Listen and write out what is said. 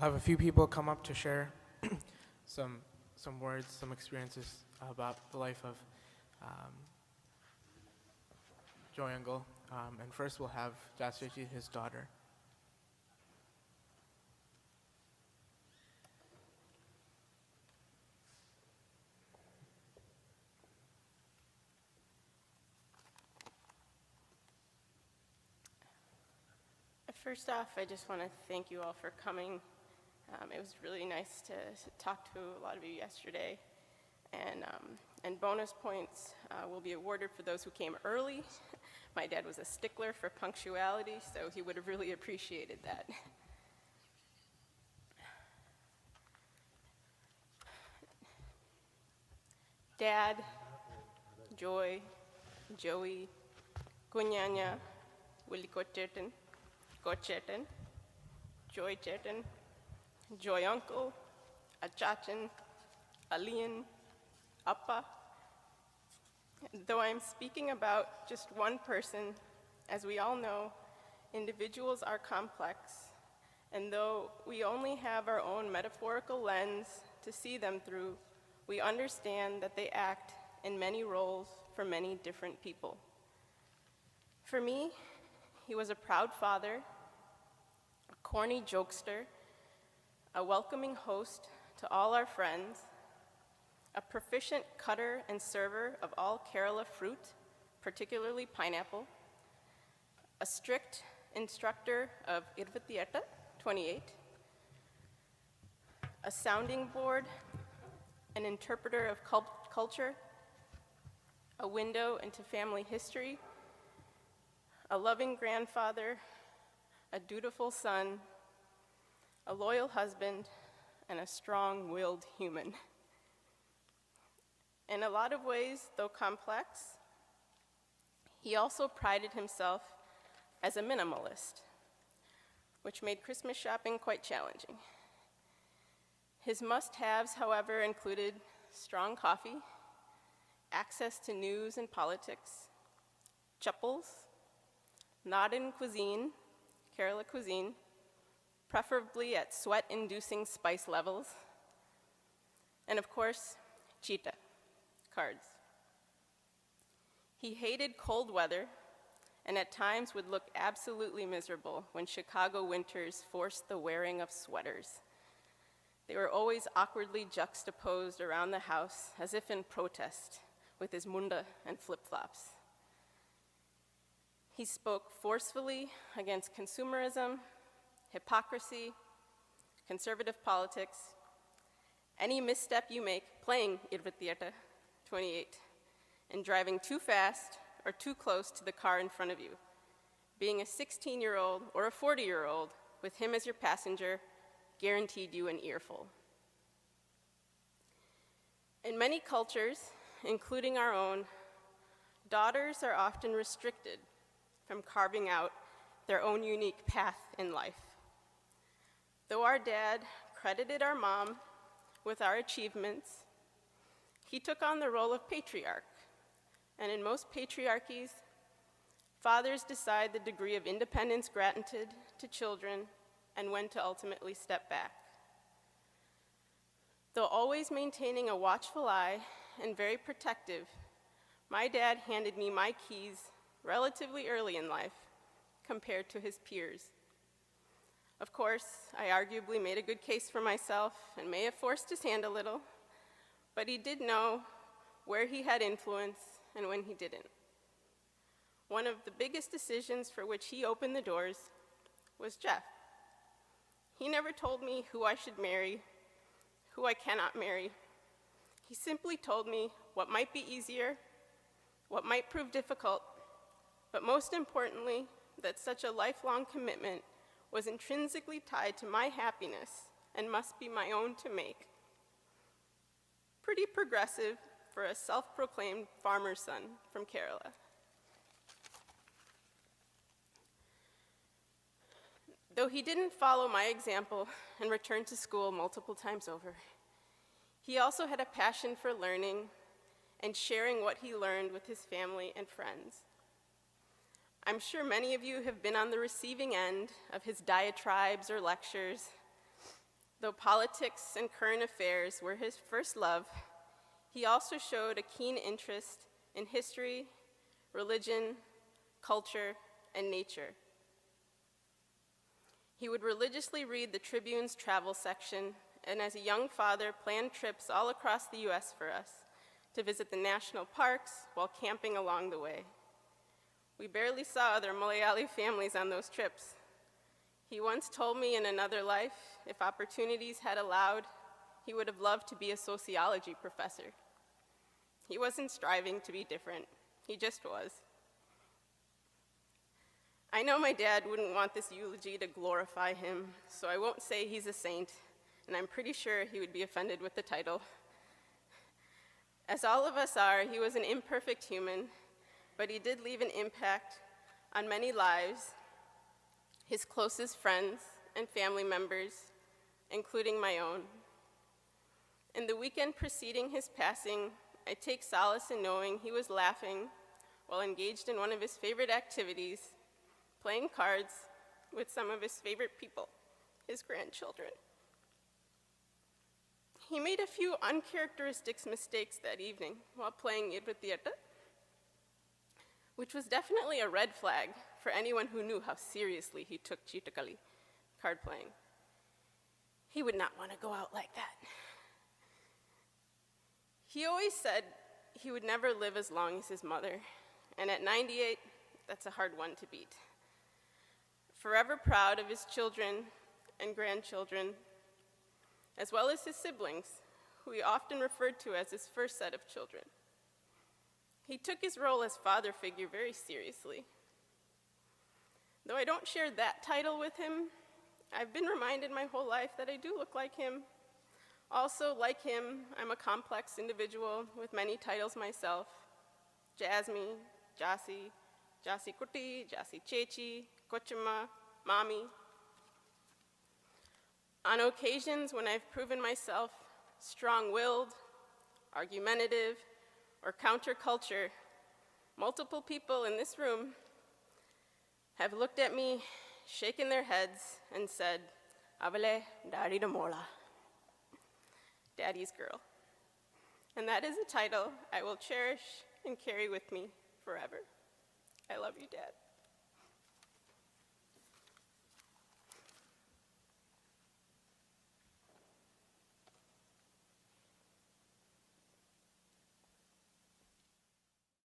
have a few people come up to share some words, some experiences about the life of Joy Uncle. And first we'll have Jasy, his daughter. First off, I just want to thank you all for coming. It was really nice to talk to a lot of you yesterday. And bonus points will be awarded for those who came early. My dad was a stickler for punctuality, so he would have really appreciated that. Dad, Joy, Joey, Kunyanya, Willi Kochetan, Joy Chetan, Joy Uncle, Achachan, Alian, Appa. Though I'm speaking about just one person, as we all know, individuals are complex, and though we only have our own metaphorical lens to see them through, we understand that they act in many roles for many different people. For me, he was a proud father, a corny jokester, a welcoming host to all our friends, a proficient cutter and server of all Kerala fruit, particularly pineapple, a strict instructor of 28, a sounding board, an interpreter of culture, a window into family history, a loving grandfather, a dutiful son, a loyal husband, and a strong-willed human. In a lot of ways, though complex, he also prided himself as a minimalist, which made Christmas shopping quite challenging. His must-haves, however, included strong coffee, access to news and politics, chappals, Northern cuisine, Kerala cuisine, preferably at sweat-inducing spice levels, and of course, cheetah, cards. He hated cold weather and at times would look absolutely miserable when Chicago winters forced the wearing of sweaters. They were always awkwardly juxtaposed around the house as if in protest with his munda and flip-flops. He spoke forcefully against consumerism, hypocrisy, conservative politics, any misstep you make playing 28, and driving too fast or too close to the car in front of you, being a 16-year-old or a 40-year-old with him as your passenger guaranteed you an earful. In many cultures, including our own, daughters are often restricted from carving out their own unique path in life. Though our dad credited our mom with our achievements, he took on the role of patriarch. And in most patriarchies, fathers decide the degree of independence granted to children and when to ultimately step back. Though always maintaining a watchful eye and very protective, my dad handed me my keys relatively early in life compared to his peers. Of course, I arguably made a good case for myself and may have forced his hand a little, but he did know where he had influence and when he didn't. One of the biggest decisions for which he opened the doors was Jeff. He never told me who I should marry, who I cannot marry. He simply told me what might be easier, what might prove difficult, but most importantly, that such a lifelong commitment was intrinsically tied to my happiness and must be my own to make. Pretty progressive for a self-proclaimed farmer's son from Kerala. Though he didn't follow my example and return to school multiple times over, he also had a passion for learning and sharing what he learned with his family and friends. I'm sure many of you have been on the receiving end of his diatribes or lectures. Though politics and current affairs were his first love, he also showed a keen interest in history, religion, culture, and nature. He would religiously read the Tribune's travel section, and as a young father, planned trips all across the US for us to visit the national parks while camping along the way. We barely saw other Malayali families on those trips. He once told me in another life, if opportunities had allowed, he would have loved to be a sociology professor. He wasn't striving to be different, he just was. I know my dad wouldn't want this eulogy to glorify him, so I won't say he's a saint, and I'm pretty sure he would be offended with the title. As all of us are, he was an imperfect human, but he did leave an impact on many lives, his closest friends and family members, including my own. In the weekend preceding his passing, I take solace in knowing he was laughing while engaged in one of his favorite activities, playing cards with some of his favorite people, his grandchildren. He made a few uncharacteristic mistakes that evening while playing it with theater, which was definitely a red flag for anyone who knew how seriously he took Chitakali card playing. He would not want to go out like that. He always said he would never live as long as his mother, and at 98, that's a hard one to beat. Forever proud of his children and grandchildren, as well as his siblings, who he often referred to as his first set of children. He took his role as father figure very seriously. Though I don't share that title with him, I've been reminded my whole life that I do look like him. Also, like him, I'm a complex individual with many titles myself: Jasmy, Jasy, Jasy Kuti, Jasy Chechi, Kochima, Mommy. On occasions when I've proven myself strong-willed, argumentative, or counterculture, multiple people in this room have looked at me, shaken their heads, and said, "Abale, Dari da Mola," Daddy's girl. And that is a title I will cherish and carry with me forever. I love you, Dad.